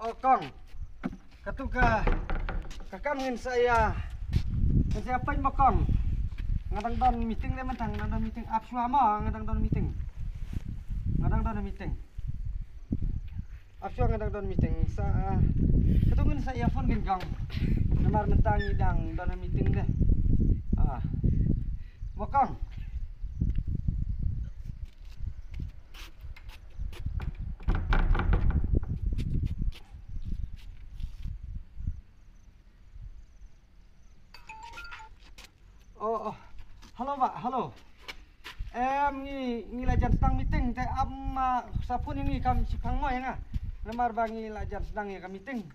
Oh, Kong. Ketuka kakak ngin saya. Saya apa mo Kong? Ngadang don meeting le mentang ngadang meeting up suama ngadang don meeting. Ngadang don meeting. Up suama ngadang don meeting. Sa ketungin saya phone gin Kong. Namar mentang idang don meeting deh. Ah. Mo Kong. Oh, halo Pak, halo. Ni lajan sedang meeting. Te sapun ini kami sipang mo yang lemar bangi lajan sedang ya kami meeting.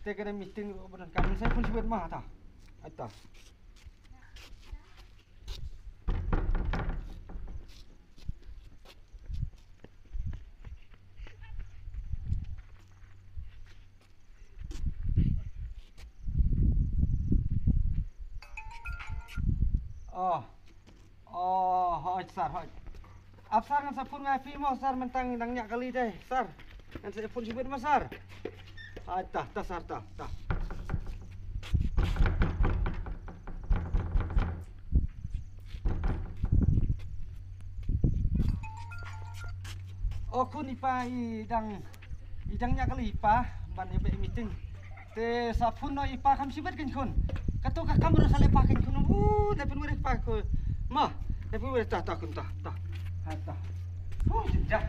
Te kena meeting benar kami saya pun sebut mah ta. Ata. Hoi sar, hoi. Apsar kan sapun ngapi mo sar mentang nangnya kali deh, sar. Kan saya pun sebut mas sar. Tah, sar, tah. Oh, kun ipa idangnya kali ipa, ban iba meeting. Te sapun no ipa kam sebut kan kun. Kato ka kamera sale pakin kun. Lepun wis pa ko. Mah, lepun wis tah kun tah. Tah. Oh, jejak.